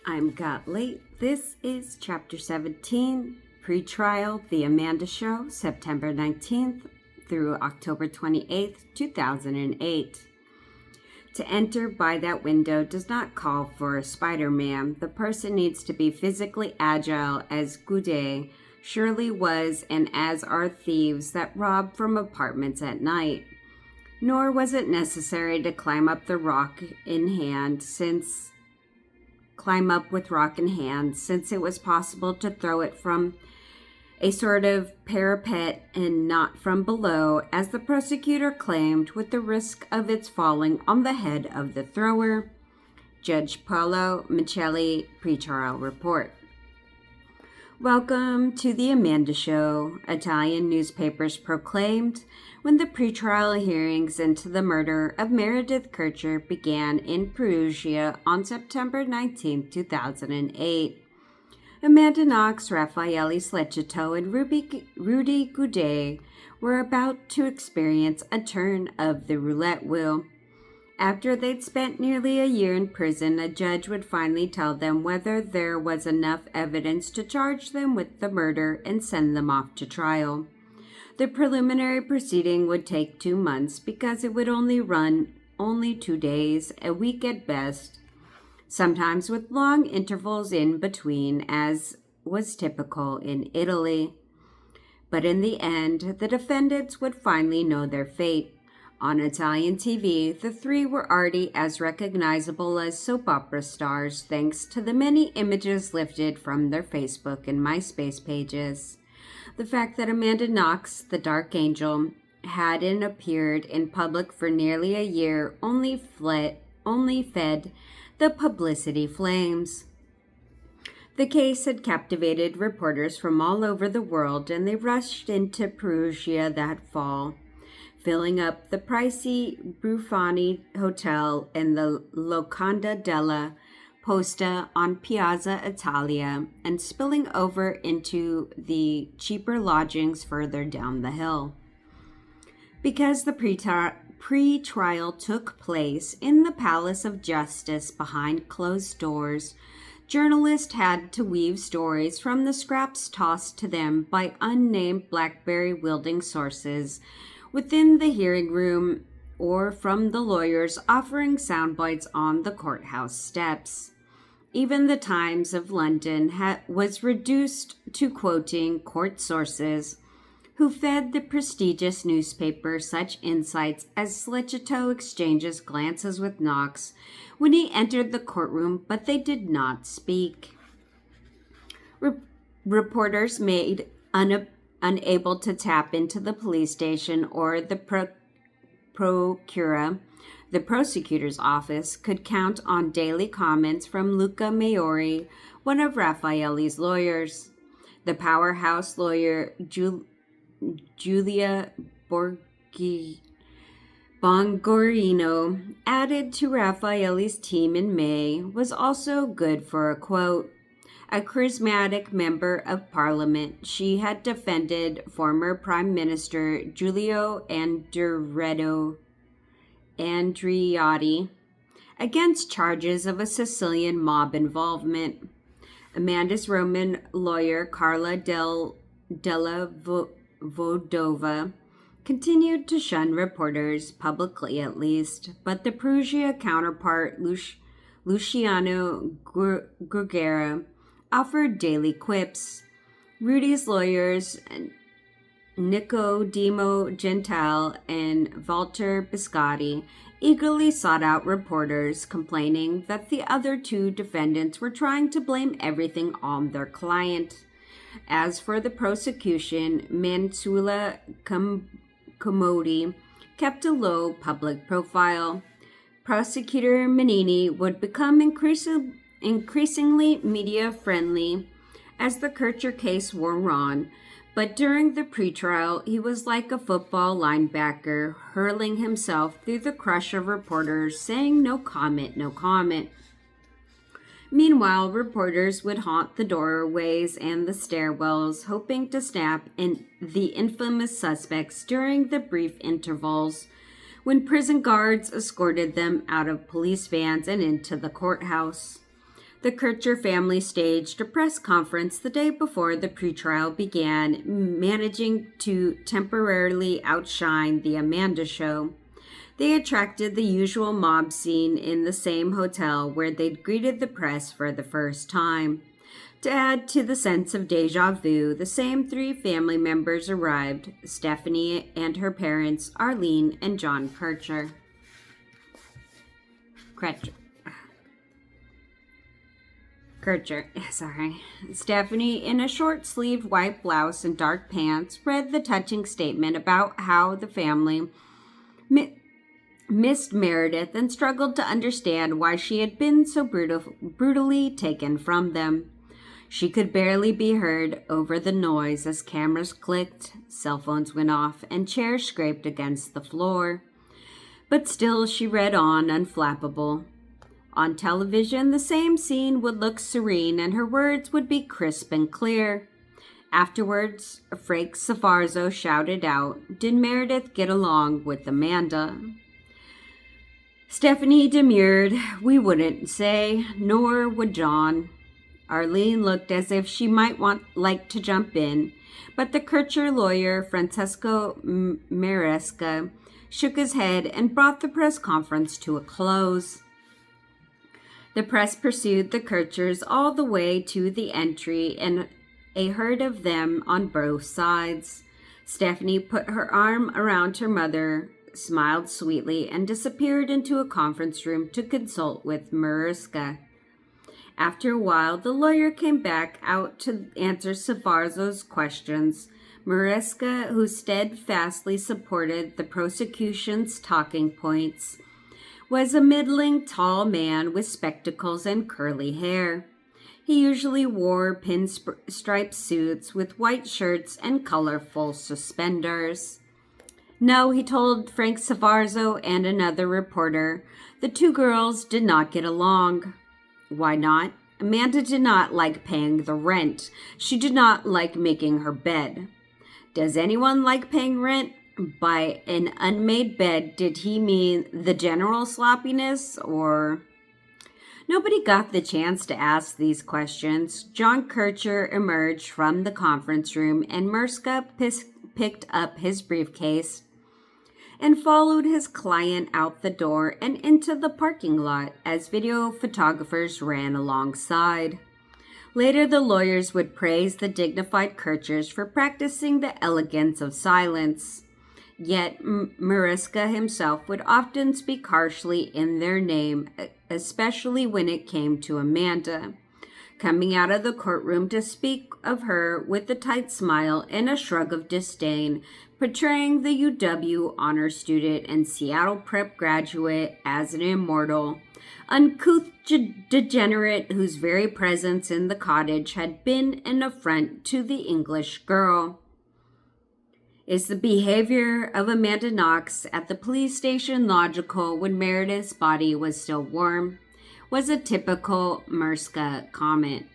I'm Got Late. This is Chapter 17, Pre-Trial, The Amanda Show, September 19th through October 28th, 2008. To enter by that window does not call for a Spider-Man. The person needs to be physically agile, as Goudet surely was, and as are thieves that rob from apartments at night. Nor was it necessary to climb up with rock in hand, since it was possible to throw it from a sort of parapet and not from below, as the prosecutor claimed, with the risk of its falling on the head of the thrower. Judge Paolo Michelli, pretrial report. Welcome to the Amanda Show, Italian newspapers proclaimed when the pretrial hearings into the murder of Meredith Kercher began in Perugia on September 19, 2008. Amandaknox, Raffaele Slecito, and Rudy Goudet were about to experience a turn of the roulette wheel. After they'd spent nearly a year in prison, a judge would finally tell them whether there was enough evidence to charge them with the murder and send them off to trial. The preliminary proceeding would take 2 months because it would run 2 days, a week at best, sometimes with long intervals in between, as was typical in Italy. But in the end, the defendants would finally know their fate. On Italian TV, the three were already as recognizable as soap opera stars thanks to the many images lifted from their Facebook and MySpace pages. The fact that Amandaknox, the Dark Angel, hadn't appeared in public for nearly a year only fed the publicity flames. The case had captivated reporters from all over the world, and they rushed into Perugia that fall, filling up the pricey Buffoni Hotel and the Locanda della Posta on Piazza Italia, and spilling over into the cheaper lodgings further down the hill. Because the pre-trial took place in the Palace of Justice behind closed doors, journalists had to weave stories from the scraps tossed to them by unnamed BlackBerry-wielding sources within the hearing room or from the lawyers offering sound bites on the courthouse steps. Even the Times of London was reduced to quoting court sources who fed the prestigious newspaper such insights as Slecito exchanges glances with Knox when he entered the courtroom, but they did not speak. Reporters made unable to tap into the police station or the procura, the prosecutor's office, could count on daily comments from Luca Maiori, one of Raffaele's lawyers. The powerhouse lawyer Giulia Bongorino, added to Raffaele's team in May, was also good for a quote. A charismatic member of parliament, she had defended former Prime Minister Giulio Andreotti against charges of a Sicilian mob involvement. Amanda's Roman lawyer Carla della Vodova continued to shun reporters, publicly at least, but the Perugia counterpart Luciano Grugera offered daily quips. Rudy's lawyers Nicodemo Gentile and Walter Biscotti eagerly sought out reporters, complaining that the other two defendants were trying to blame everything on their client. As for the prosecution, Mansula Commodi kept a low public profile. Prosecutor Manini would become increasingly media-friendly as the Kercher case wore on, but during the pretrial, he was like a football linebacker, hurling himself through the crush of reporters, saying no comment, no comment. Meanwhile, reporters would haunt the doorways and the stairwells, hoping to snap the infamous suspects during the brief intervals when prison guards escorted them out of police vans and into the courthouse. The Kercher family staged a press conference the day before the pretrial began, managing to temporarily outshine the Amanda Show. They attracted the usual mob scene in the same hotel where they'd greeted the press for the first time. To add to the sense of deja vu, the same three family members arrived: Stephanie and her parents, Arlene and John Kercher. Stephanie, in a short-sleeved white blouse and dark pants, read the touching statement about how the family missed Meredith and struggled to understand why she had been so brutally taken from them. She could barely be heard over the noise as cameras clicked, cell phones went off, and chairs scraped against the floor. But still she read on, unflappable. On television, the same scene would look serene and her words would be crisp and clear. Afterwards, Frank Safarzo shouted out, "Did Meredith get along with Amanda?" Stephanie demurred. "We wouldn't say, nor would John." Arlene looked as if she might like to jump in, but the Kercher lawyer, Francesco Maresca, shook his head and brought the press conference to a close. The press pursued the Kerchers all the way to the entry, and a herd of them on both sides. Stephanie put her arm around her mother, smiled sweetly, and disappeared into a conference room to consult with Mariska. After a while, the lawyer came back out to answer Safarzo's questions. Mariska, who steadfastly supported the prosecution's talking points, was a middling tall man with spectacles and curly hair. He usually wore pinstripe suits with white shirts and colorful suspenders. No, he told Frank Safarzo and another reporter, the two girls did not get along. Why not? Amanda did not like paying the rent. She did not like making her bed. Does anyone like paying rent? By an unmade bed, did he mean the general sloppiness, or... Nobody got the chance to ask these questions. John Kercher emerged from the conference room, and Mariska picked up his briefcase and followed his client out the door and into the parking lot as video photographers ran alongside. Later, the lawyers would praise the dignified Kerchers for practicing the elegance of silence. Yet Mariska himself would often speak harshly in their name, especially when it came to Amanda, coming out of the courtroom to speak of her with a tight smile and a shrug of disdain, portraying the UW honor student and Seattle Prep graduate as an immortal, uncouth degenerate whose very presence in the cottage had been an affront to the English girl. Is the behavior of Amanda Knox at the police station logical when Meredith's body was still warm? Was a typical Mariska comment.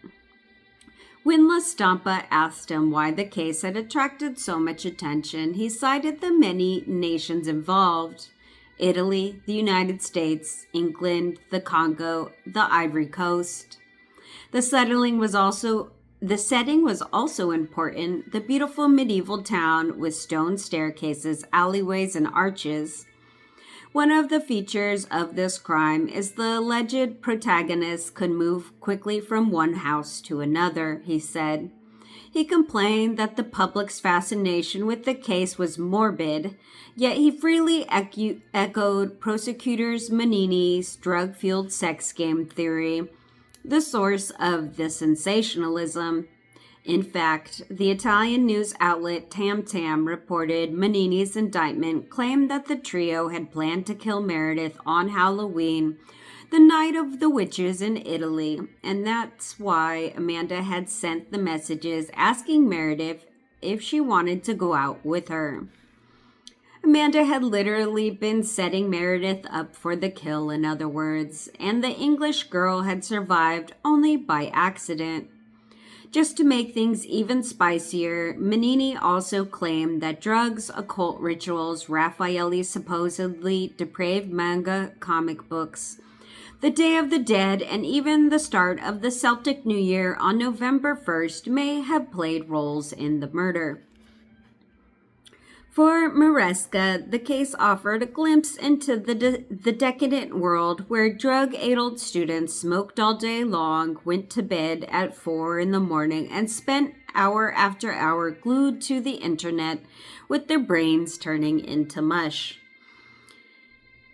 When La Stampa asked him why the case had attracted so much attention, he cited the many nations involved: Italy, the United States, England, the Congo, the Ivory Coast. The setting was also important. The beautiful medieval town with stone staircases, alleyways, and arches. One of the features of this crime is the alleged protagonist could move quickly from one house to another, he said. He complained that the public's fascination with the case was morbid, yet he freely echoed prosecutors Manini's drug-fueled sex game theory, the source of the sensationalism. In fact, the Italian news outlet Tam Tam reported Manini's indictment claimed that the trio had planned to kill Meredith on Halloween, the night of the witches in Italy, and that's why Amanda had sent the messages asking Meredith if she wanted to go out with her. Amanda had literally been setting Meredith up for the kill, in other words, and the English girl had survived only by accident. Just to make things even spicier, Manini also claimed that drugs, occult rituals, Raffaelli's supposedly depraved manga comic books, The Day of the Dead and even the start of the Celtic New Year on November 1st may have played roles in the murder. For Maresca, the case offered a glimpse into the decadent world where drug-addled students smoked all day long, went to bed at 4 in the morning, and spent hour after hour glued to the internet with their brains turning into mush.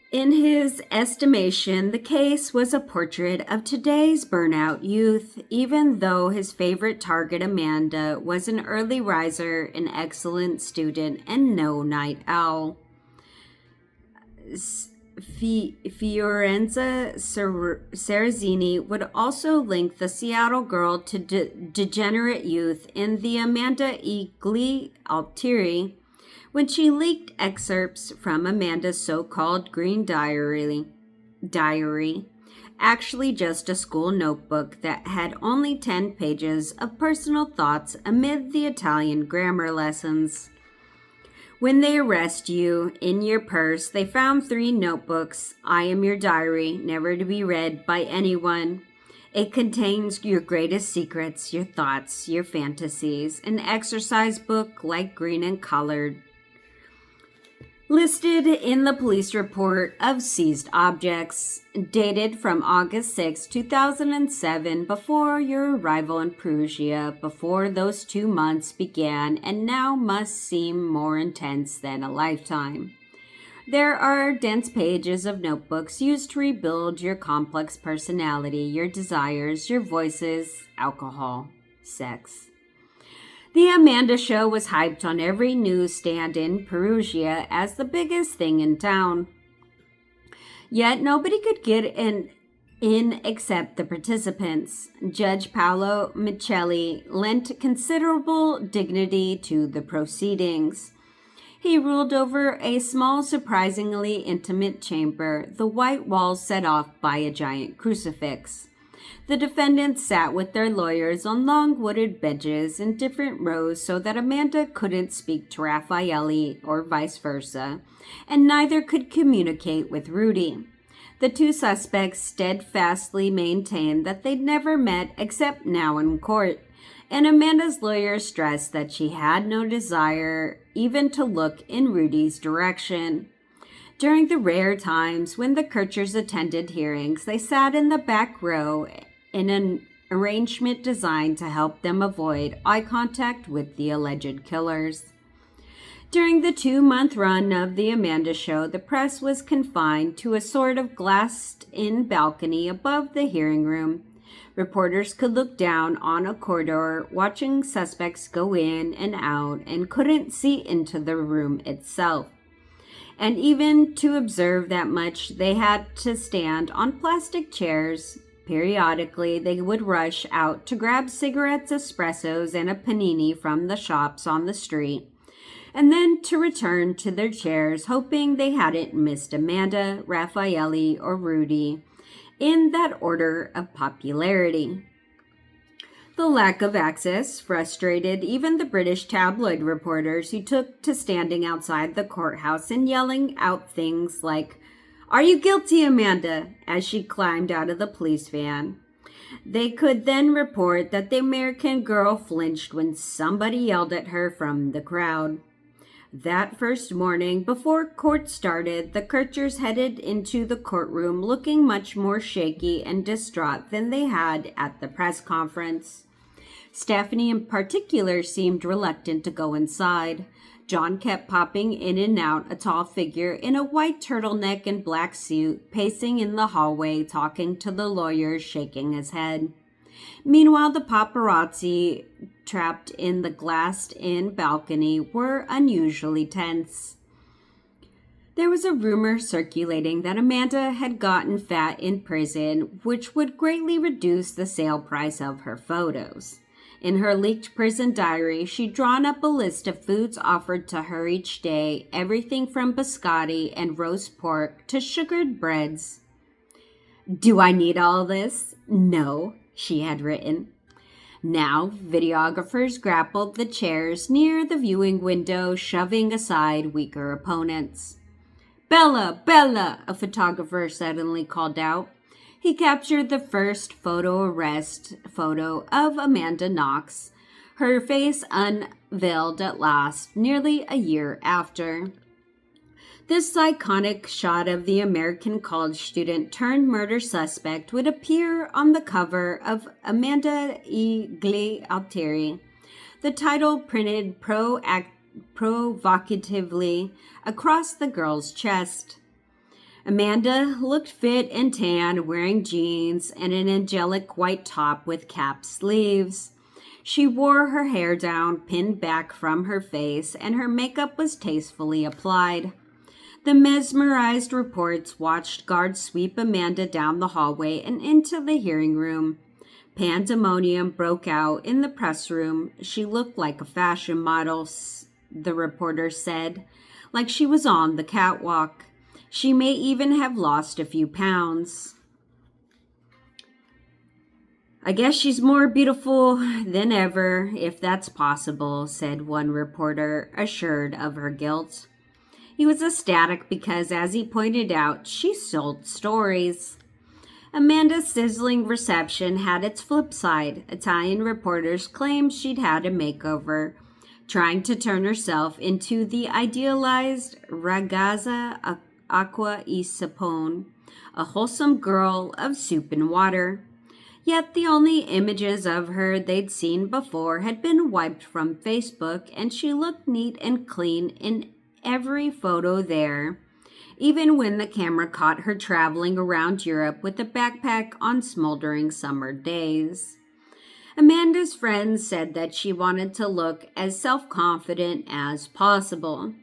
In his estimation, the case was a portrait of today's burnout youth, even though his favorite target, Amanda, was an early riser, an excellent student, and no night owl. Fiorenza Serrazini would also link the Seattle girl to degenerate youth in the Amanda E. Gli Altieri, when she leaked excerpts from Amanda's so-called green diary, actually just a school notebook that had only 10 pages of personal thoughts amid the Italian grammar lessons. When they arrest you, in your purse, they found 3 notebooks. I am your diary, never to be read by anyone. It contains your greatest secrets, your thoughts, your fantasies, an exercise book, light green and colored, listed in the police report of seized objects, dated from August 6, 2007, before your arrival in Perugia, before those 2 months began and now must seem more intense than a lifetime. There are dense pages of notebooks used to rebuild your complex personality, your desires, your voices, alcohol, sex. The Amanda Show was hyped on every newsstand in Perugia as the biggest thing in town. Yet nobody could get in except the participants. Judge Paolo Michelli lent considerable dignity to the proceedings. He ruled over a small, surprisingly intimate chamber, the white walls set off by a giant crucifix. The defendants sat with their lawyers on long wooded benches in different rows so that Amanda couldn't speak to Raffaele or vice versa, and neither could communicate with Rudy. The 2 suspects steadfastly maintained that they'd never met except now in court, and Amanda's lawyer stressed that she had no desire even to look in Rudy's direction. During the rare times when the Kerchers attended hearings, they sat in the back row in an arrangement designed to help them avoid eye contact with the alleged killers. During the 2-month run of the Amanda Show, the press was confined to a sort of glassed-in balcony above the hearing room. Reporters could look down on a corridor, watching suspects go in and out, and couldn't see into the room itself. And even to observe that much, they had to stand on plastic chairs. Periodically, they would rush out to grab cigarettes, espressos, and a panini from the shops on the street, and then to return to their chairs, hoping they hadn't missed Amanda, Raffaele, or Rudy, in that order of popularity. The lack of access frustrated even the British tabloid reporters who took to standing outside the courthouse and yelling out things like, "Are you guilty, Amanda?" as she climbed out of the police van. They could then report that the American girl flinched when somebody yelled at her from the crowd. That first morning, before court started, the Kerchers headed into the courtroom looking much more shaky and distraught than they had at the press conference. Stephanie in particular seemed reluctant to go inside. John kept popping in and out, a tall figure in a white turtleneck and black suit, pacing in the hallway, talking to the lawyers, shaking his head. Meanwhile, the paparazzi trapped in the glassed-in balcony were unusually tense. There was a rumor circulating that Amanda had gotten fat in prison, which would greatly reduce the sale price of her photos. In her leaked prison diary, she'd drawn up a list of foods offered to her each day, everything from biscotti and roast pork to sugared breads. "Do I need all this? No," she had written. Now, videographers grappled the chairs near the viewing window, shoving aside weaker opponents. "Bella, Bella," a photographer suddenly called out. He captured the first photo arrest photo of Amanda Knox, her face unveiled at last, nearly a year after. This iconic shot of the American college student turned murder suspect would appear on the cover of Amanda e Gli Altieri, the title printed provocatively across the girl's chest. Amanda looked fit and tan, wearing jeans and an angelic white top with cap sleeves. She wore her hair down, pinned back from her face, and her makeup was tastefully applied. The mesmerized reports watched guards sweep Amanda down the hallway and into the hearing room. Pandemonium broke out in the press room. She looked like a fashion model, the reporter said, like she was on the catwalk. She may even have lost a few pounds. I guess she's more beautiful than ever, if that's possible, said one reporter, assured of her guilt. He was ecstatic because, as he pointed out, she sold stories. Amanda's sizzling reception had its flip side. Italian reporters claimed she'd had a makeover, trying to turn herself into the idealized ragazza acqua e sapone, a wholesome girl of soup and water. Yet the only images of her they'd seen before had been wiped from Facebook, and she looked neat and clean in every photo there, even when the camera caught her traveling around Europe with a backpack on smoldering summer days. Amanda's friends said that she wanted to look as self-confident as possible.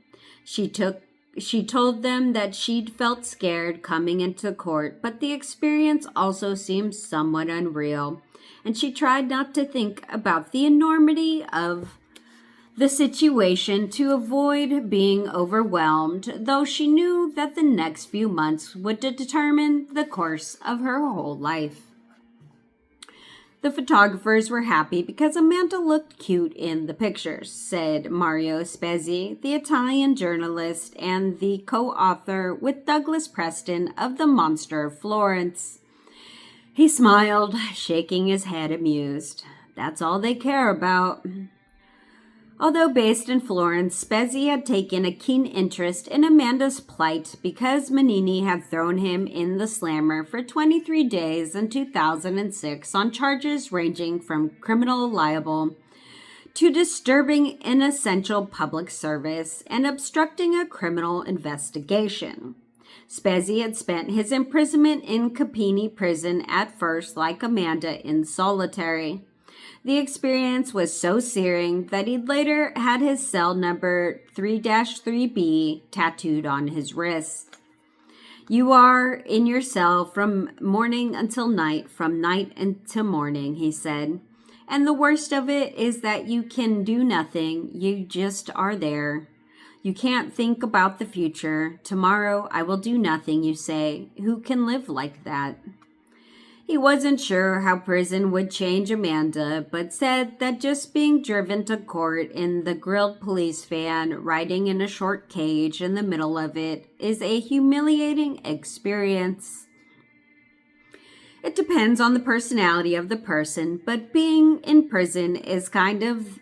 She told them that she'd felt scared coming into court, but the experience also seemed somewhat unreal, and she tried not to think about the enormity of the situation to avoid being overwhelmed, though she knew that the next few months would determine the course of her whole life. The photographers were happy because Amanda looked cute in the pictures, said Mario Spezzi, the Italian journalist and the co-author with Douglas Preston of The Monster of Florence. He smiled, shaking his head amused. That's all they care about. Although based in Florence, Spezzi had taken a keen interest in Amanda's plight because Manini had thrown him in the slammer for 23 days in 2006 on charges ranging from criminal libel to disturbing an essential public service and obstructing a criminal investigation. Spezzi had spent his imprisonment in Capini prison at first, like Amanda, in solitary. The experience was so searing that he'd later had his cell number 3-3B tattooed on his wrist. You are in your cell from morning until night, from night until morning, he said. And the worst of it is that you can do nothing. You just are there. You can't think about the future. Tomorrow I will do nothing, you say. Who can live like that? He wasn't sure how prison would change Amanda, but said that just being driven to court in the grilled police van, riding in a short cage in the middle of it, is a humiliating experience. It depends on the personality of the person, but being in prison is the kind of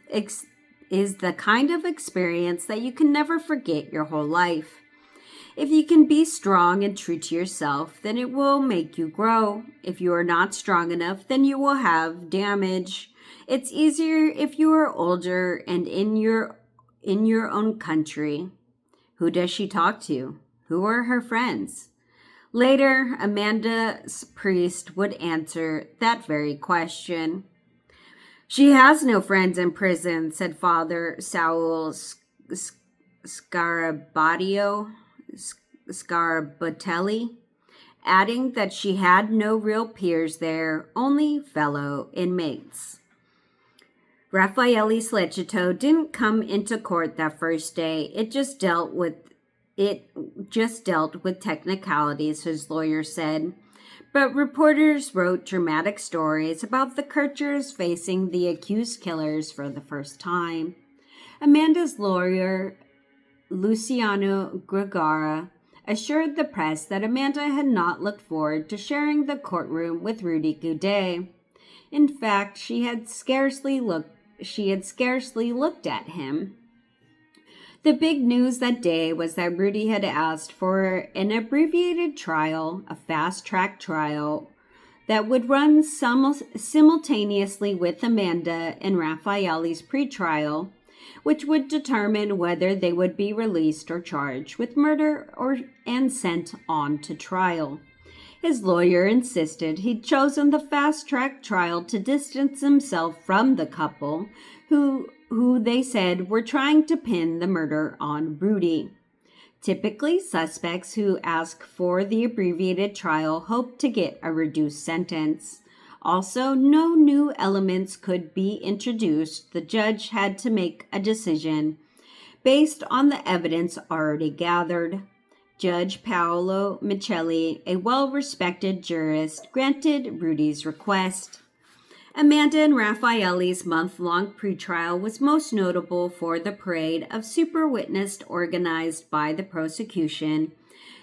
experience that you can never forget your whole life. If you can be strong and true to yourself, then it will make you grow. If you are not strong enough, then you will have damage. It's easier if you are older and in your own country. Who does she talk to? Who are her friends? Later, Amanda's priest would answer that very question. She has no friends in prison, said Father Saul Scarabatelli, adding that she had no real peers there, only fellow inmates. Raffaele Slecito didn't come into court that first day. It just dealt with technicalities, his lawyer said. But reporters wrote dramatic stories about the Kerchers facing the accused killers for the first time. Amanda's lawyer, Luciano Gregara, assured the press that Amanda had not looked forward to sharing the courtroom with Rudy Goudet. In fact, she had scarcely looked at him. The big news that day was that Rudy had asked for an abbreviated trial, a fast-track trial, that would run simultaneously with Amanda and Raffaelle's pretrial, which would determine whether they would be released or charged with murder and sent on to trial. His lawyer insisted he'd chosen the fast-track trial to distance himself from the couple, who they said were trying to pin the murder on Rudy. Typically, suspects who ask for the abbreviated trial hope to get a reduced sentence. Also, no new elements could be introduced. The judge had to make a decision based on the evidence already gathered. Judge Paolo Michelli, a well-respected jurist, granted Rudy's request. Amanda and Raffaelle's month-long pretrial was most notable for the parade of super witnesses organized by the prosecution,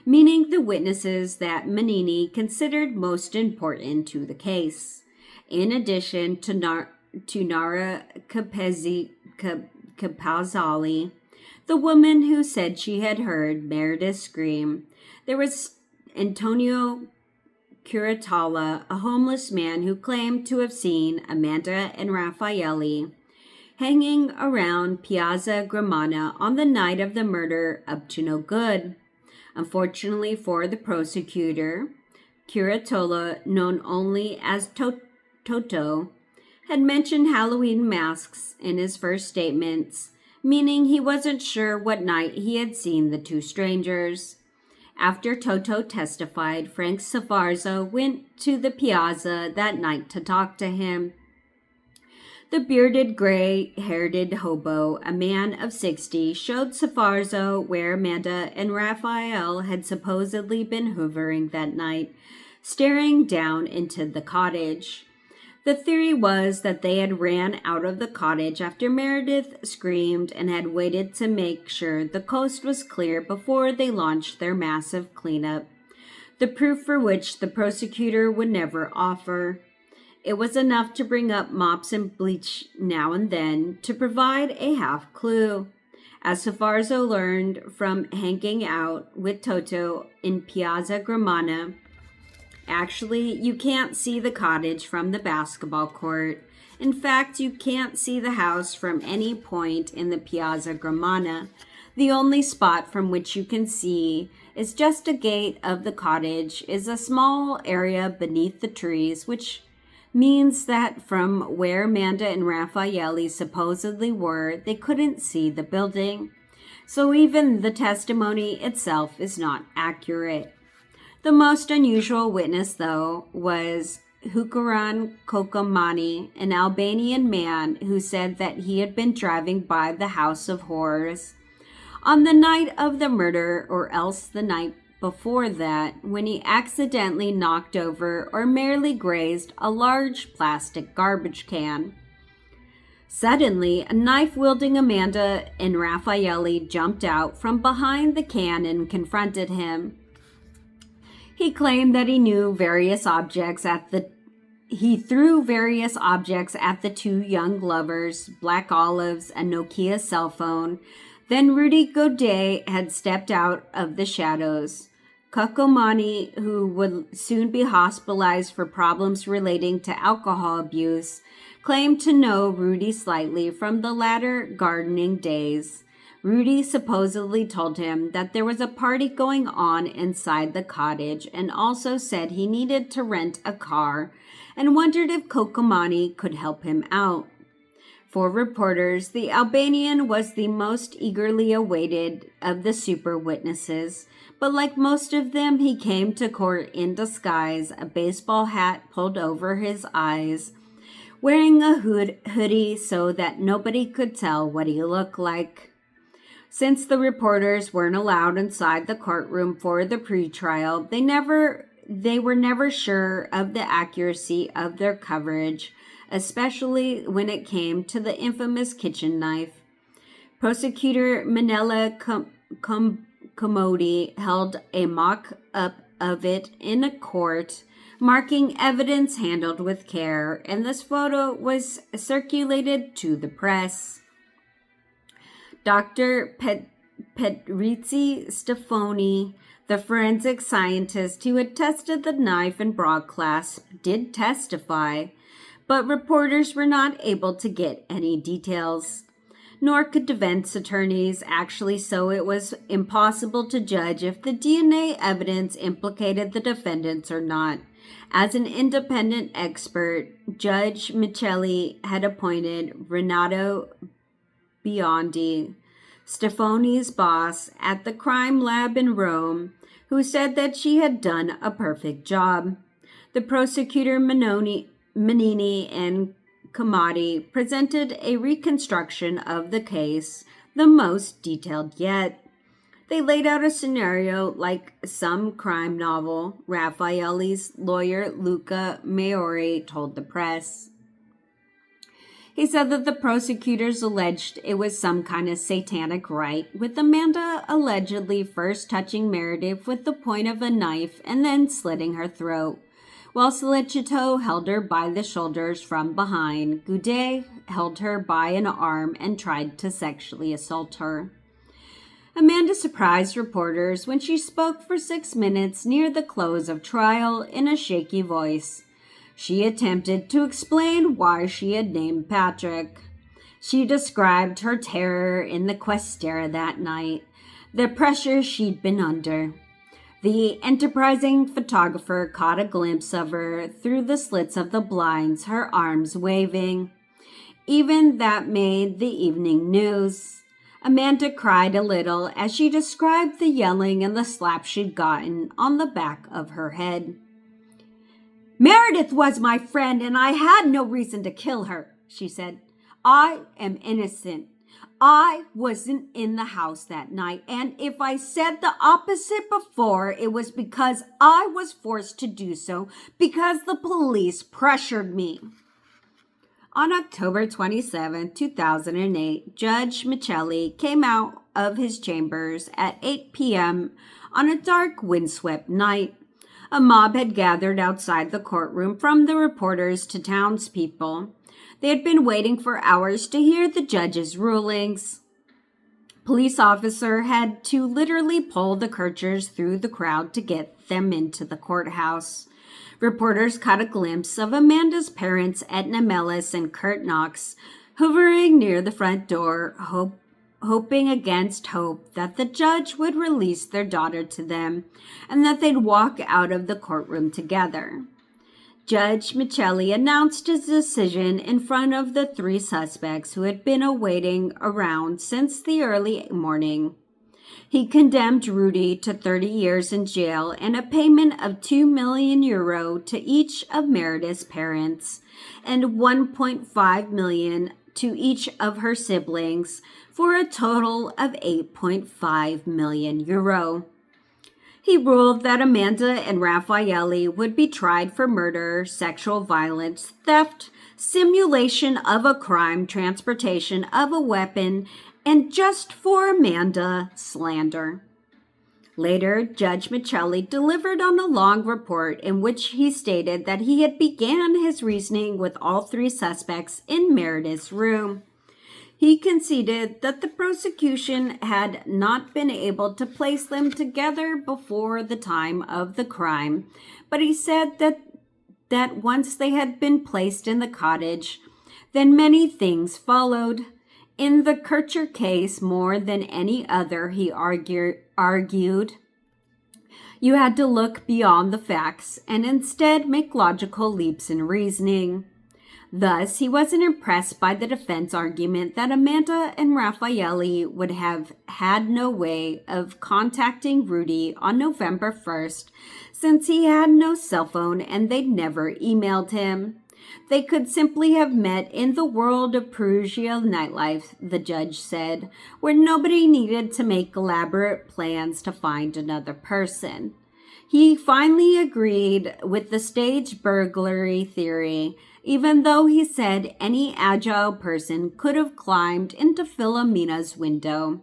meaning the witnesses that Manini considered most important to the case. In addition to Nara Capazzali, the woman who said she had heard Meredith scream, there was Antonio Curatala, a homeless man who claimed to have seen Amanda and Raffaele hanging around Piazza Gramana on the night of the murder, up to no good. Unfortunately for the prosecutor, Curatola, known only as Toto, had mentioned Halloween masks in his first statements, meaning he wasn't sure what night he had seen the two strangers. After Toto testified, Frank Sforza went to the piazza that night to talk to him. The bearded, gray-haired hobo, a man of 60, showed Sforza where Amanda and Raphael had supposedly been hovering that night, staring down into the cottage. The theory was that they had ran out of the cottage after Meredith screamed and had waited to make sure the coast was clear before they launched their massive cleanup, the proof for which the prosecutor would never offer. It was enough to bring up mops and bleach now and then to provide a half clue. As Sforza learned from hanging out with Toto in Piazza Gramana, actually, you can't see the cottage from the basketball court. In fact, you can't see the house from any point in the Piazza Gramana. The only spot from which you can see is just a gate of the cottage, is a small area beneath the trees, which means that from where Amanda and Raffaele supposedly were, they couldn't see the building. So even the testimony itself is not accurate. The most unusual witness, though, was Hukaran Kokomani, an Albanian man who said that he had been driving by the House of Horrors on the night of the murder, or else the night before that, when he accidentally knocked over or merely grazed a large plastic garbage can. Suddenly, a knife-wielding Amanda and Raffaele jumped out from behind the can and confronted him. He claimed that he threw various objects at the two young lovers, black olives, a Nokia cell phone. Then Rudy Goudet had stepped out of the shadows. Kokomani, who would soon be hospitalized for problems relating to alcohol abuse, claimed to know Rudy slightly from the latter gardening days. Rudy supposedly told him that there was a party going on inside the cottage and also said he needed to rent a car and wondered if Kokomani could help him out. For reporters, the Albanian was the most eagerly awaited of the super witnesses, but like most of them, he came to court in disguise, a baseball hat pulled over his eyes, wearing a hoodie so that nobody could tell what he looked like. Since the reporters weren't allowed inside the courtroom for the pretrial, they were never sure of the accuracy of their coverage, especially when it came to the infamous kitchen knife. Prosecutor Manella Commodi held a mock-up of it in a court, marking evidence handled with care, and this photo was circulated to the press. Dr. Patrizzi Stefani, the forensic scientist who had tested the knife and bra clasp, did testify, but reporters were not able to get any details. Nor could defense attorneys actually, so it was impossible to judge if the DNA evidence implicated the defendants or not. As an independent expert, Judge Michelli had appointed Renato Biondi, Stefani's boss at the crime lab in Rome, who said that she had done a perfect job. The prosecutor Menini and Commodi presented a reconstruction of the case, the most detailed yet. They laid out a scenario like some crime novel, Raffaelli's lawyer Luca Maori told the press. He said that the prosecutors alleged it was some kind of satanic rite, with Amanda allegedly first touching Meredith with the point of a knife and then slitting her throat, while Solicito held her by the shoulders from behind. Goudet held her by an arm and tried to sexually assault her. Amanda surprised reporters when she spoke for 6 minutes near the close of trial in a shaky voice. She attempted to explain why she had named Patrick. She described her terror in the Questera that night, the pressure she'd been under. The enterprising photographer caught a glimpse of her through the slits of the blinds, her arms waving. Even that made the evening news. Amanda cried a little as she described the yelling and the slap she'd gotten on the back of her head. "Meredith was my friend, and I had no reason to kill her," she said. "I am innocent. I wasn't in the house that night, and if I said the opposite before, it was because I was forced to do so because the police pressured me." On October 27, 2008, Judge Michelli came out of his chambers at 8 p.m. on a dark, windswept night. A mob had gathered outside the courtroom, from the reporters to townspeople. They had been waiting for hours to hear the judge's rulings. Police officer had to literally pull the Kerchers through the crowd to get them into the courthouse. Reporters caught a glimpse of Amanda's parents, Edna Mellis and Kurt Knox, hovering near the front door, hoping against hope that the judge would release their daughter to them and that they'd walk out of the courtroom together. Judge Michelli announced his decision in front of the 3 suspects who had been awaiting around since the early morning. He condemned Rudy to 30 years in jail and a payment of €2 million to each of Meredith's parents and $1.5 million to each of her siblings, for a total of €8.5 million. He ruled that Amanda and Raffaelli would be tried for murder, sexual violence, theft, simulation of a crime, transportation of a weapon, and just for Amanda, slander. Later, Judge Michelli delivered on a long report in which he stated that he had began his reasoning with all 3 suspects in Meredith's room. He conceded that the prosecution had not been able to place them together before the time of the crime, but he said that once they had been placed in the cottage, then many things followed. In the Kercher case, more than any other, he argued, you had to look beyond the facts and instead make logical leaps in reasoning. Thus, he wasn't impressed by the defense argument that Amanda and Raffaelli would have had no way of contacting Rudy on November 1st, since he had no cell phone and they'd never emailed him. They could simply have met in the world of Perugia nightlife, the judge said, where nobody needed to make elaborate plans to find another person. He finally agreed with the stage burglary theory, even though he said any agile person could have climbed into Philomena's window.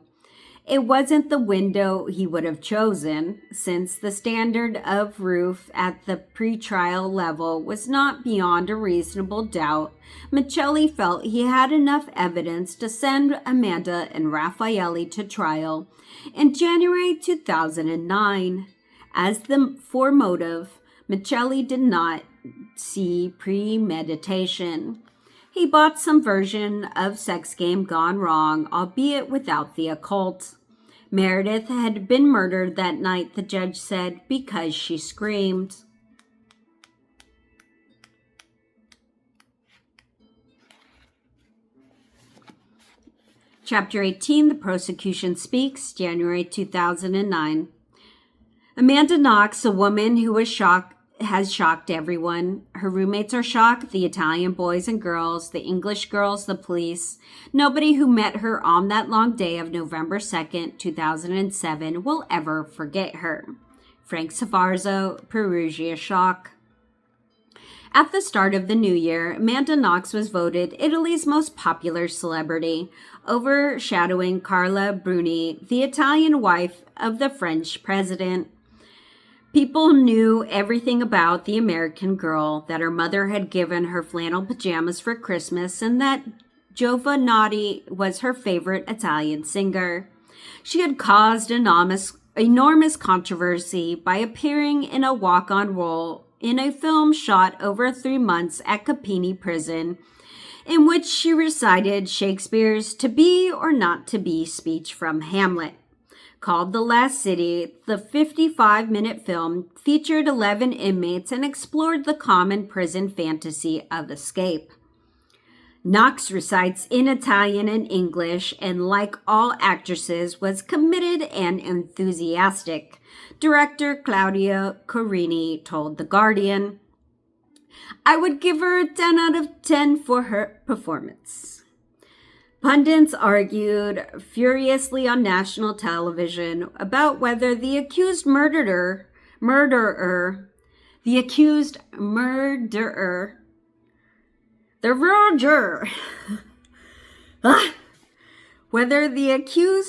It wasn't the window he would have chosen, since the standard of roof at the pretrial level was not beyond a reasonable doubt. Michelli felt he had enough evidence to send Amanda and Raffaele to trial in January 2009. As for motive, Michelli did not see premeditation. He bought some version of Sex Game Gone Wrong, albeit without the occult. Meredith had been murdered that night, the judge said, because she screamed. Chapter 18, The Prosecution Speaks, January 2009. Amanda Knox, a woman who was has shocked everyone. Her roommates are shocked, the Italian boys and girls, the English girls, the police. Nobody who met her on that long day of November 2nd, 2007 will ever forget her. Frank Savarzo, Perugia shock. At the start of the new year, Amanda Knox was voted Italy's most popular celebrity, overshadowing Carla Bruni, the Italian wife of the French president. People knew everything about the American girl, that her mother had given her flannel pajamas for Christmas, and that Giovanotti was her favorite Italian singer. She had caused enormous controversy by appearing in a walk-on role in a film shot over 3 months at Capini Prison, in which she recited Shakespeare's To Be or Not to Be speech from Hamlet. Called The Last City, the 55-minute film featured 11 inmates and explored the common prison fantasy of escape. Knox recites in Italian and English, and like all actresses, was committed and enthusiastic. Director Claudio Corini told The Guardian, "I would give her a 10 out of 10 for her performance." Pundits argued furiously on national television about whether the accused murderer, whether the accused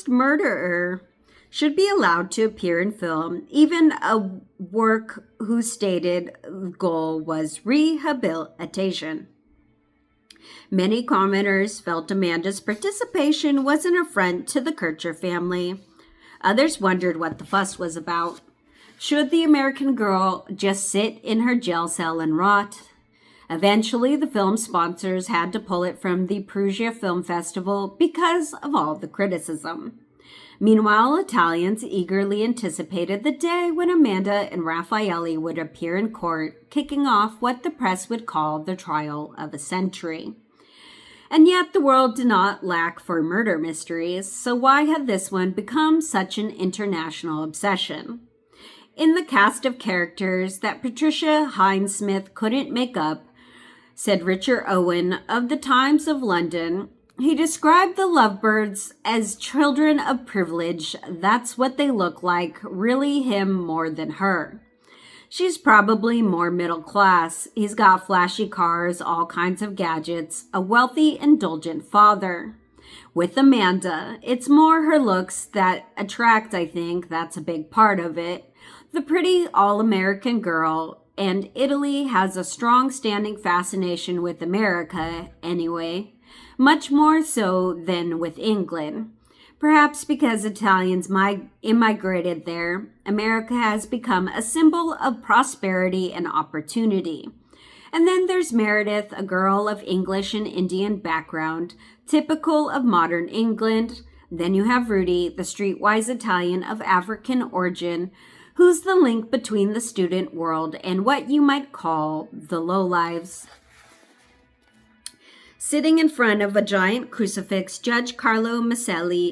murderer should be allowed to appear in film, even a work whose stated goal was rehabilitation. Many commenters felt Amanda's participation was an affront to the Kercher family. Others wondered what the fuss was about. Should the American girl just sit in her jail cell and rot? Eventually, the film sponsors had to pull it from the Perugia Film Festival because of all the criticism. Meanwhile, Italians eagerly anticipated the day when Amanda and Raffaele would appear in court, kicking off what the press would call the trial of a century. And yet the world did not lack for murder mysteries, so why had this one become such an international obsession? In the cast of characters that Patricia Hinesmith couldn't make up, said Richard Owen of the Times of London, he described the lovebirds as children of privilege. That's what they look like, really him more than her. She's probably more middle class. He's got flashy cars, all kinds of gadgets, a wealthy, indulgent father. With Amanda, it's more her looks that attract, I think. That's a big part of it. The pretty all-American girl, and Italy has a strong standing fascination with America, anyway. Much more so than with England. Perhaps because Italians immigrated there, America has become a symbol of prosperity and opportunity. And then there's Meredith, a girl of English and Indian background, typical of modern England. Then you have Rudy, the streetwise Italian of African origin, who's the link between the student world and what you might call the lowlives. Sitting in front of a giant crucifix, Judge Carlo Massei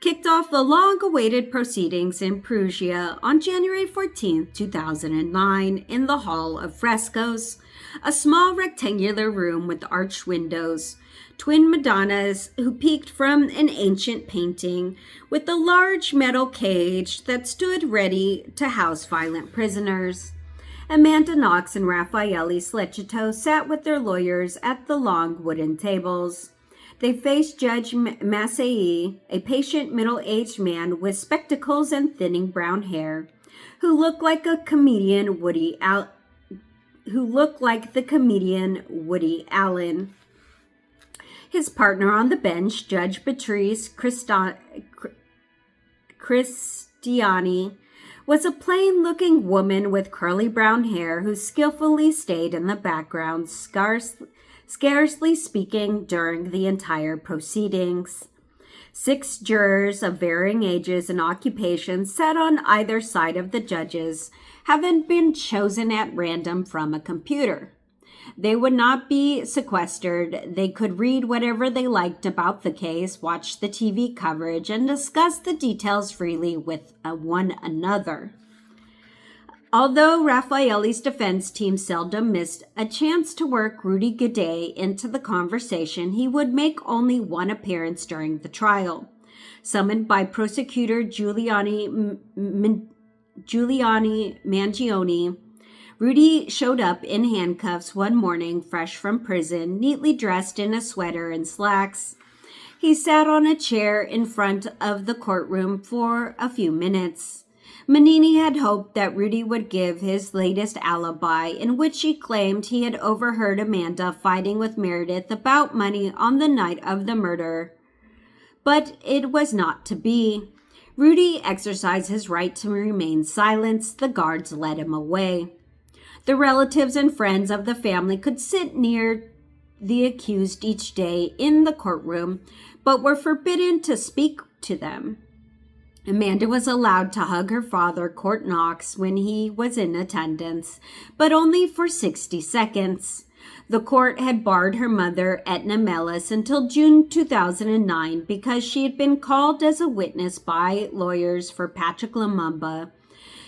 kicked off the long-awaited proceedings in Perugia on January 14, 2009, in the Hall of Frescoes, a small rectangular room with arched windows, twin Madonnas who peeked from an ancient painting, with a large metal cage that stood ready to house violent prisoners. Amanda Knox and Raffaele Slecito sat with their lawyers at the long wooden tables. They faced Judge Massey, a patient middle-aged man with spectacles and thinning brown hair, who looked like the comedian Woody Allen. His partner on the bench, Judge Beatrice Cristiani, was a plain-looking woman with curly brown hair who skillfully stayed in the background, scarcely speaking during the entire proceedings. 6 jurors of varying ages and occupations sat on either side of the judges, having been chosen at random from a computer. They would not be sequestered. They could read whatever they liked about the case, watch the TV coverage, and discuss the details freely with one another. Although Raffaelli's defense team seldom missed a chance to work Rudy Gaudet into the conversation, he would make only one appearance during the trial. Summoned by prosecutor Giuliani Mangione, Rudy showed up in handcuffs one morning, fresh from prison, neatly dressed in a sweater and slacks. He sat on a chair in front of the courtroom for a few minutes. Manini had hoped that Rudy would give his latest alibi, in which he claimed he had overheard Amanda fighting with Meredith about money on the night of the murder. But it was not to be. Rudy exercised his right to remain silent. The guards led him away. The relatives and friends of the family could sit near the accused each day in the courtroom, but were forbidden to speak to them. Amanda was allowed to hug her father, Court Knox, when he was in attendance, but only for 60 seconds. The court had barred her mother, Etna Mellis, until June 2009 because she had been called as a witness by lawyers for Patrick Lumumba,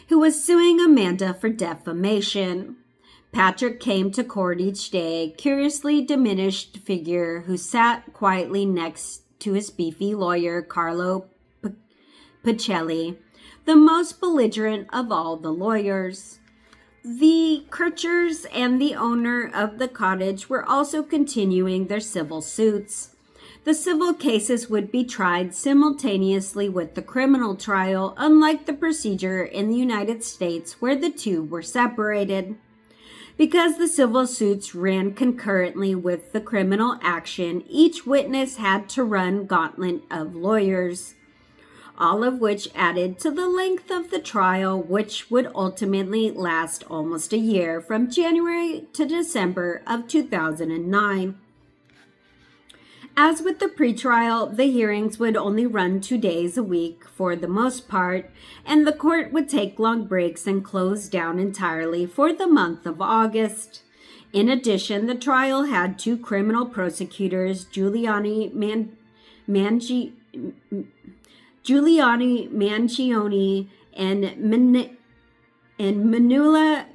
who was suing Amanda for defamation. Patrick came to court each day, curiously diminished figure who sat quietly next to his beefy lawyer, Carlo Pacelli, the most belligerent of all the lawyers. The Kerchers and the owner of the cottage were also continuing their civil suits. The civil cases would be tried simultaneously with the criminal trial, unlike the procedure in the United States where the two were separated. Because the civil suits ran concurrently with the criminal action, each witness had to run gauntlet of lawyers, all of which added to the length of the trial, which would ultimately last almost a year, from January to December of 2009. As with the pretrial, the hearings would only run 2 days a week for the most part, and the court would take long breaks and close down entirely for the month of August. In addition, the trial had 2 criminal prosecutors, Giuliani Mangione and Manula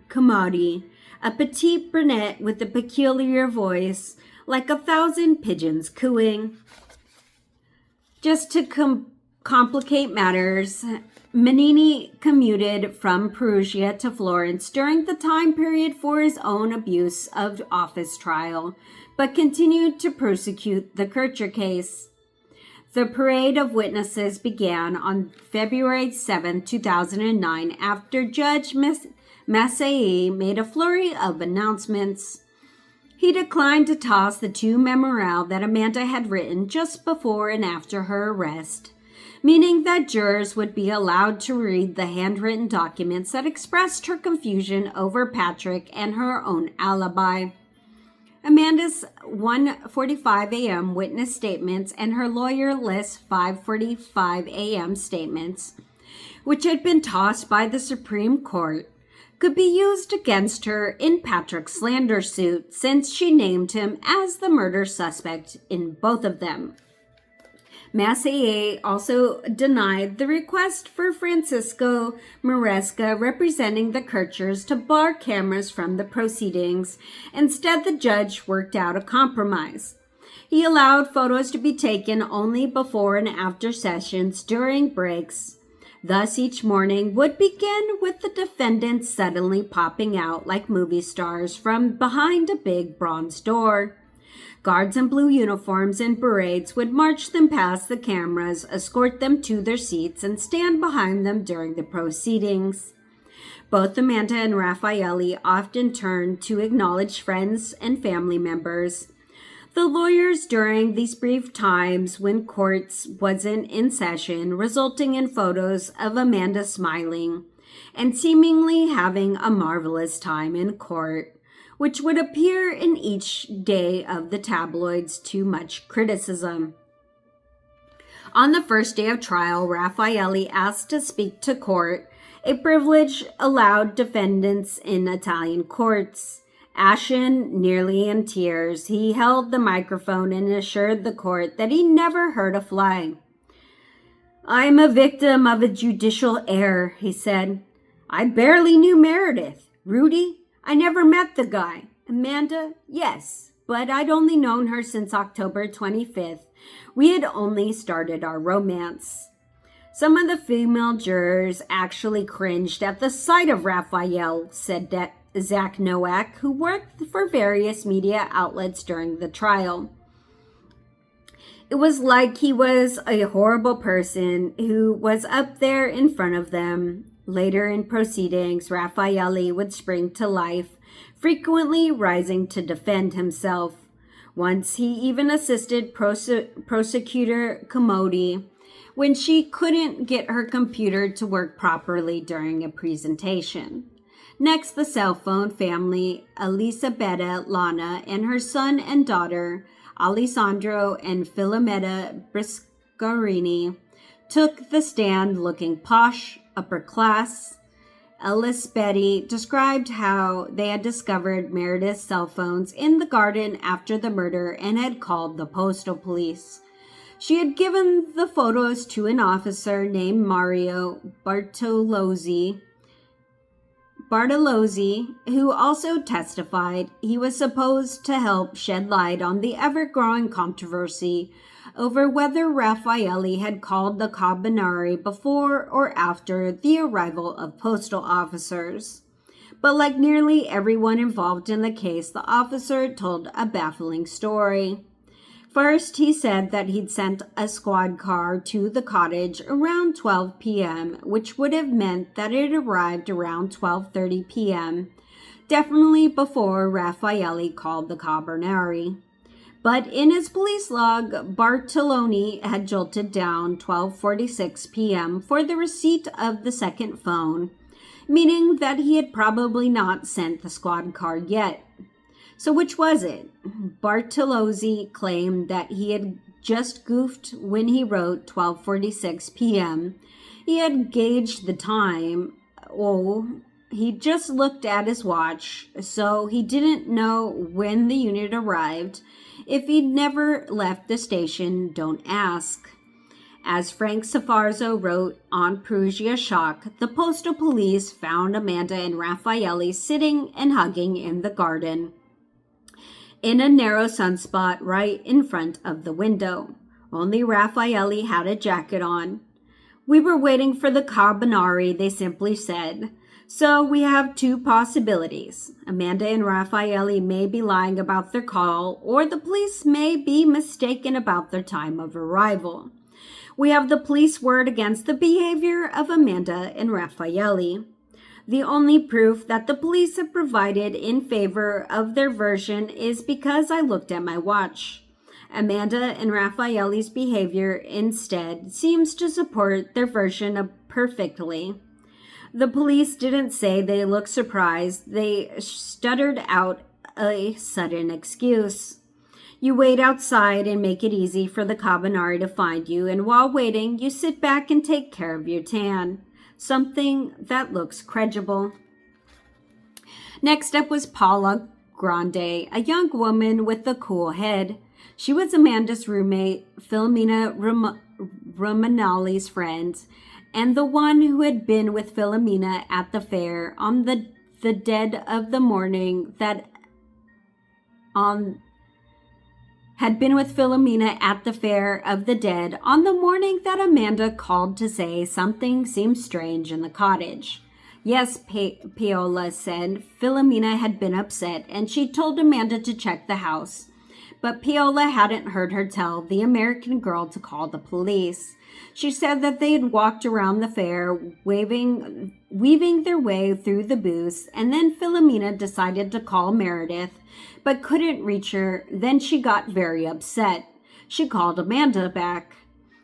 Camodi, a petite brunette with a peculiar voice, like 1,000 pigeons cooing. Just to complicate matters, Manini commuted from Perugia to Florence during the time period for his own abuse of office trial, but continued to prosecute the Kercher case. The parade of witnesses began on February 7, 2009, after Judge Massey made a flurry of announcements. He declined to toss the 2 memorials that Amanda had written just before and after her arrest, meaning that jurors would be allowed to read the handwritten documents that expressed her confusion over Patrick and her own alibi. Amanda's 1:45 a.m. witness statements and her lawyer list's 5:45 a.m. statements, which had been tossed by the Supreme Court, could be used against her in Patrick's slander suit, since she named him as the murder suspect in both of them. Massey also denied the request for Francisco Maresca, representing the Kerchers, to bar cameras from the proceedings. Instead, the judge worked out a compromise. He allowed photos to be taken only before and after sessions during breaks. Thus, each morning would begin with the defendants suddenly popping out like movie stars from behind a big bronze door. Guards in blue uniforms and berets would march them past the cameras, escort them to their seats, and stand behind them during the proceedings. Both Amanda and Raffaele often turned to acknowledge friends and family members. The lawyers during these brief times when courts wasn't in session, resulting in photos of Amanda smiling and seemingly having a marvelous time in court, which would appear in each day of the tabloids to much criticism. On the first day of trial, Raffaele asked to speak to court, a privilege allowed defendants in Italian courts. Ashen, nearly in tears, he held the microphone and assured the court that he never hurt a fly. "I am a victim of a judicial error," he said. "I barely knew Meredith. Rudy, I never met the guy. Amanda, yes, but I'd only known her since October 25th. We had only started our romance." Some of the female jurors actually cringed at the sight of Raphael, said Zach Nowak, who worked for various media outlets during the trial. It was like he was a horrible person who was up there in front of them. Later in proceedings, Raffaele would spring to life, frequently rising to defend himself. Once he even assisted prosecutor Commodi when she couldn't get her computer to work properly during a presentation. Next, the cell phone family, Elisabetta Lana and her son and daughter, Alessandro and Filomena Briscarini, took the stand looking posh, upper class. Elisabetta described how they had discovered Meredith's cell phones in the garden after the murder and had called the postal police. She had given the photos to an officer named Mario Bartolozzi, who also testified he was supposed to help shed light on the ever-growing controversy over whether Raffaele had called the Carabinieri before or after the arrival of postal officers. But like nearly everyone involved in the case, the officer told a baffling story. First, he said that he'd sent a squad car to the cottage around 12 p.m., which would have meant that it arrived around 12:30 p.m., definitely before Raffaele called the Carabinieri. But in his police log, Bartoloni had jolted down 12:46 p.m. for the receipt of the second phone, meaning that he had probably not sent the squad car yet. So which was it? Bartolozzi claimed that he had just goofed when he wrote 12:46 p.m. He had gauged the time. He just looked at his watch, so he didn't know when the unit arrived. If he'd never left the station, don't ask. As Frank Sforza wrote on Perugia Shock, the postal police found Amanda and Raffaele sitting and hugging in the garden, in a narrow sunspot right in front of the window. Only Raffaele had a jacket on. "We were waiting for the Carabinieri," they simply said. "So we have two possibilities. Amanda and Raffaele may be lying about their call, or the police may be mistaken about their time of arrival. We have the police word against the behavior of Amanda and Raffaele. The only proof that the police have provided in favor of their version is because I looked at my watch. Amanda and Raffaele's behavior instead seems to support their version perfectly. The police didn't say they looked surprised. They stuttered out a sudden excuse. You wait outside and make it easy for the Carabinieri to find you, and while waiting, you sit back and take care of your tan. Something that looks credible." Next up was Paula Grande, a young woman with a cool head. She was Amanda's roommate, Filomena Romanelli's friend, and the one who had been with Filomena at the fair on the dead of the morning that had been with Filomena at the Fair of the Dead on the morning that Amanda called to say something seemed strange in the cottage. Yes, Paola said, Filomena had been upset and she told Amanda to check the house. but Paola hadn't heard her tell the American girl to call the police. She said that they had walked around the fair, weaving their way through the booths, and then Philomena decided to call Meredith, but couldn't reach her. Then she got very upset. She called Amanda back.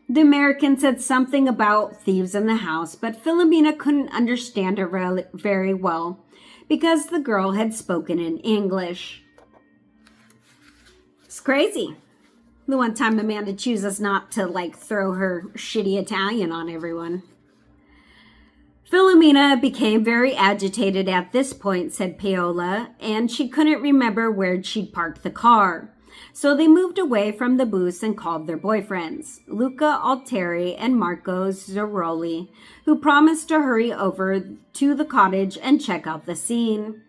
The American said something about thieves in the house, but Philomena couldn't understand her very well because the girl had spoken in English. It's crazy. The one time Amanda chooses not to throw her shitty Italian on everyone. Philomena became very agitated at this point, said Paola, and she couldn't remember where she'd parked the car. So they moved away from the booths and called their boyfriends, Luca Altieri and Marco Zeroli, who promised to hurry over to the cottage and check out the scene.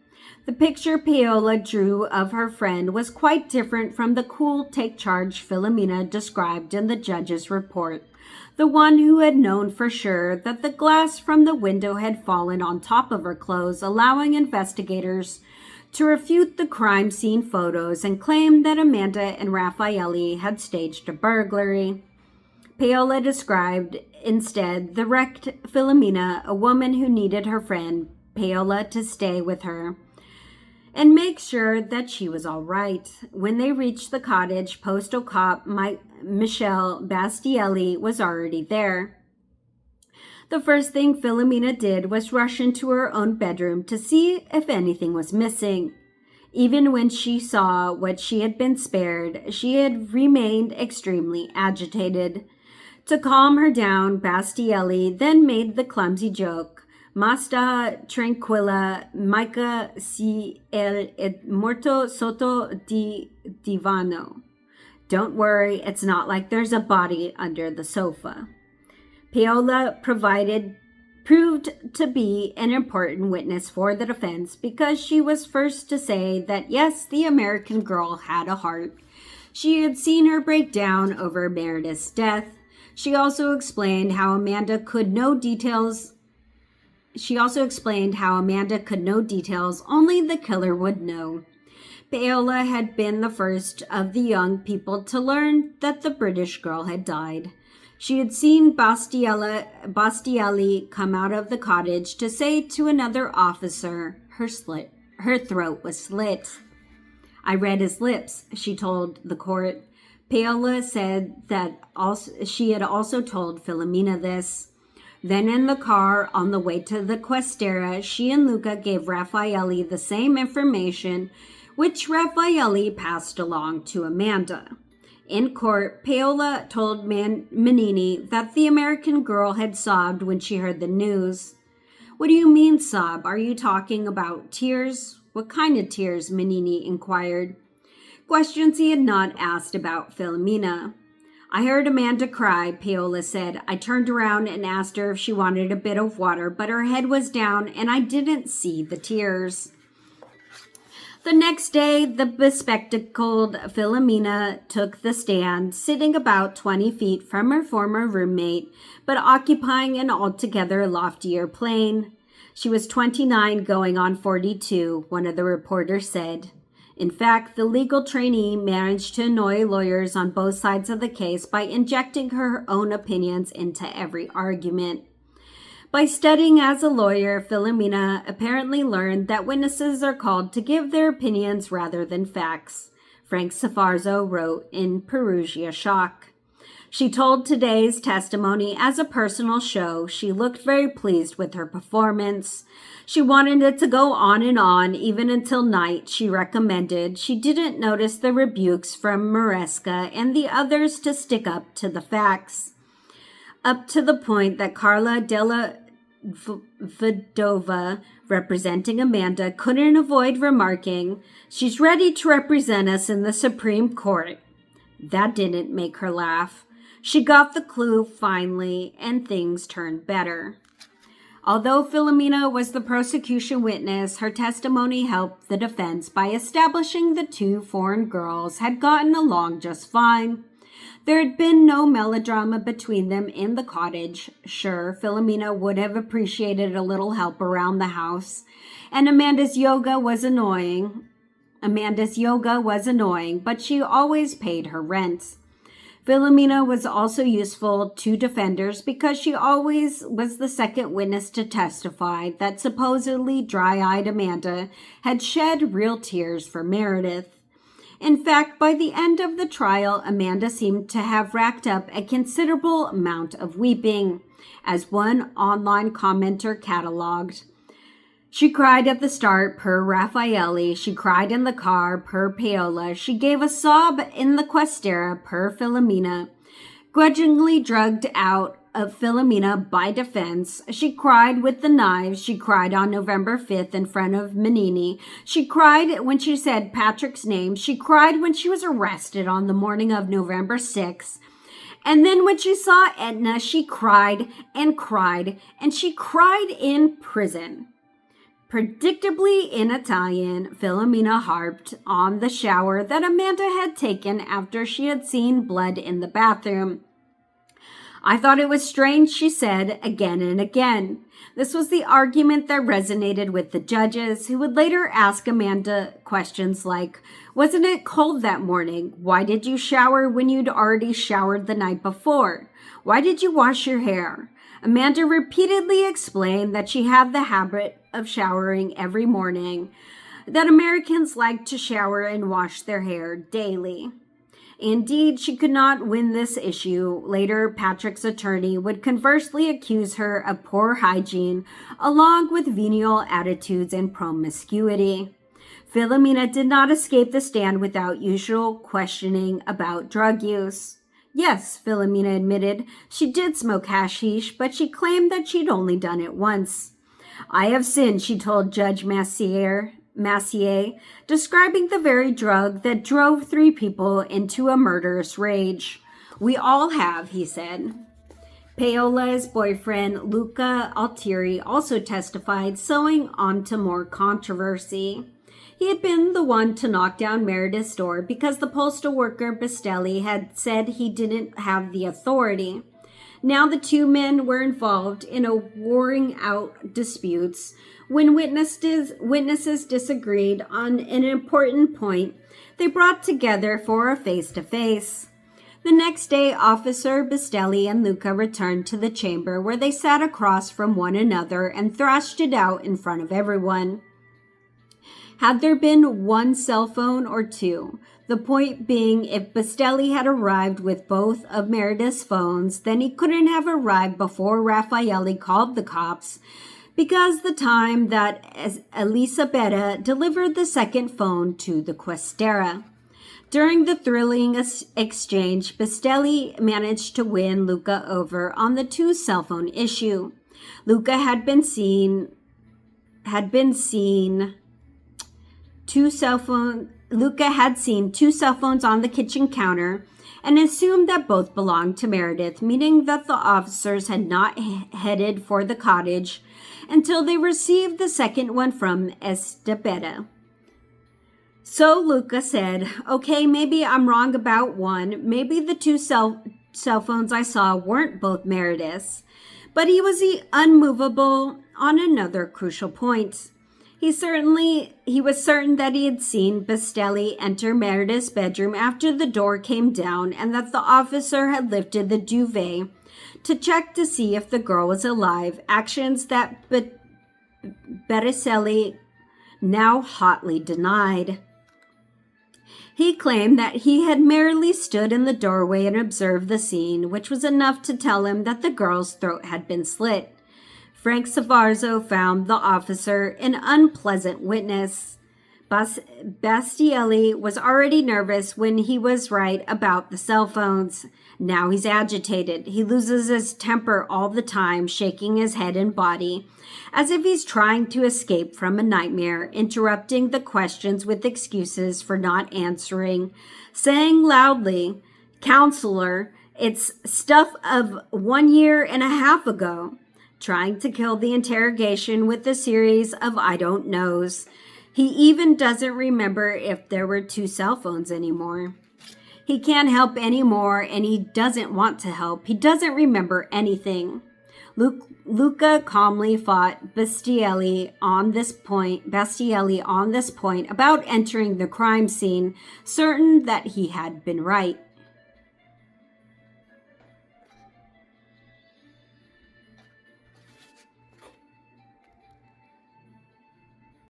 The picture Paola drew of her friend was quite different from the cool take charge Philomena described in the judge's report, the one who had known for sure that the glass from the window had fallen on top of her clothes, allowing investigators to refute the crime scene photos and claim that Amanda and Raffaele had staged a burglary. Paola described instead the wrecked Philomena, a woman who needed her friend Paola to stay with her and make sure that she was all right. When they reached the cottage, postal cop Michelle Bastielli was already there. The first thing Philomena did was rush into her own bedroom to see if anything was missing. Even when she saw what she had been spared, she had remained extremely agitated. To calm her down, Bastielli then made the clumsy joke, "Ma sta tranquilla, mica si è morto sotto di divano." Don't worry, it's not like there's a body under the sofa. Paola proved to be an important witness for the defense because she was first to say that yes, the American girl had a heart. She had seen her break down over Meredith's death. She also explained how Amanda could know details. Only the killer would know. Paola had been the first of the young people to learn that the British girl had died. She had seen Bastielli come out of the cottage to say to another officer her throat was slit. "I read his lips," she told the court. Paola said that she had also told Philomena this. Then in the car on the way to the Questera, she and Luca gave Raffaele the same information, which Raffaele passed along to Amanda. In court, Paola told Manini that the American girl had sobbed when she heard the news. "What do you mean sob? Are you talking about tears?" "What kind of tears?" Manini inquired. Questions he had not asked about Philomena. "I heard Amanda cry," Paola said. "I turned around and asked her if she wanted a bit of water, but her head was down and I didn't see the tears." The next day, the bespectacled Philomena took the stand, sitting about 20 feet from her former roommate, but occupying an altogether loftier plane. She was 29 going on 42, one of the reporters said. In fact, the legal trainee managed to annoy lawyers on both sides of the case by injecting her own opinions into every argument. By studying as a lawyer, Philomena apparently learned that witnesses are called to give their opinions rather than facts, Frank Sforza wrote in Perugia Shock. She told today's testimony as a personal show. She looked very pleased with her performance. She wanted it to go on, even until night, she recommended. She didn't notice the rebukes from Maresca and the others to stick up to the facts. Up to the point that Carla della Vedova, representing Amanda, couldn't avoid remarking, "She's ready to represent us in the Supreme Court." That didn't make her laugh. She got the clue finally, and things turned better. Although Philomena was the prosecution witness, her testimony helped the defense by establishing the two foreign girls had gotten along just fine. There had been no melodrama between them in the cottage. Sure, Philomena would have appreciated a little help around the house, and Amanda's yoga was annoying. Amanda's yoga was annoying, but she always paid her rent. Philomena was also useful to defenders because she always was the second witness to testify that supposedly dry-eyed Amanda had shed real tears for Meredith. In fact, by the end of the trial, Amanda seemed to have racked up a considerable amount of weeping, as one online commenter cataloged. She cried at the start, per Raffaele. She cried in the car, per Paola. She gave a sob in the Questera, per Philomena. Grudgingly drugged out of Philomena by defense. She cried with the knives. She cried on November 5th in front of Menini. She cried when she said Patrick's name. She cried when she was arrested on the morning of November 6th. And then when she saw Edna, she cried, and she cried in prison. Predictably in Italian, Philomena harped on the shower that Amanda had taken after she had seen blood in the bathroom. I thought it was strange, she said again and again. This was the argument that resonated with the judges, who would later ask Amanda questions like, wasn't it cold that morning? Why did you shower when you'd already showered the night before? Why did you wash your hair? Amanda repeatedly explained that she had the habit of showering every morning, that Americans like to shower and wash their hair daily. Indeed, she could not win this issue. Later, Patrick's attorney would conversely accuse her of poor hygiene, along with venial attitudes and promiscuity. Philomena did not escape the stand without usual questioning about drug use. Yes, Philomena admitted, she did smoke hashish, but she claimed that she'd only done it once. I have sinned, she told Judge Massier, describing the very drug that drove 3 people into a murderous rage. We all have, he said. Paola's boyfriend, Luca Altieri, also testified, sowing on to more controversy. He had been the one to knock down Meredith's door because the postal worker Bistelli had said he didn't have the authority. Now the 2 men were involved in a warring out disputes. When witnesses disagreed on an important point, they brought together for a face-to-face. The next day, Officer Bistelli and Luca returned to the chamber where they sat across from one another and thrashed it out in front of everyone. Had there been 1 cell phone or 2? The point being, if Bistelli had arrived with both of Meredith's phones, then he couldn't have arrived before Raffaele called the cops, because the time that Elisabetta delivered the second phone to the Questera. During the thrilling exchange, Bistelli managed to win Luca over on the 2 cell phone issue. Luca had seen 2 cell phones on the kitchen counter and assumed that both belonged to Meredith, meaning that the officers had not headed for the cottage until they received the second one from Estebetta. So Luca said, okay, maybe I'm wrong about 1. Maybe the 2 cell phones I saw weren't both Meredith's. But he was unmovable on another crucial point. He was certain that he had seen Bistelli enter Meredith's bedroom after the door came down and that the officer had lifted the duvet to check to see if the girl was alive, actions that Berticelli now hotly denied. He claimed that he had merely stood in the doorway and observed the scene, which was enough to tell him that the girl's throat had been slit. Frank Savarzo found the officer an unpleasant witness. Bastielli was already nervous when he was right about the cell phones. Now he's agitated. He loses his temper all the time, shaking his head and body, as if he's trying to escape from a nightmare, interrupting the questions with excuses for not answering, saying loudly, "Counselor, it's stuff of 1.5 years ago." Trying to kill the interrogation with a series of I don't knows. He even doesn't remember if there were 2 cell phones anymore. He can't help anymore, and he doesn't want to help. He doesn't remember anything. Luca calmly fought Bastielli on this point about entering the crime scene, certain that he had been right.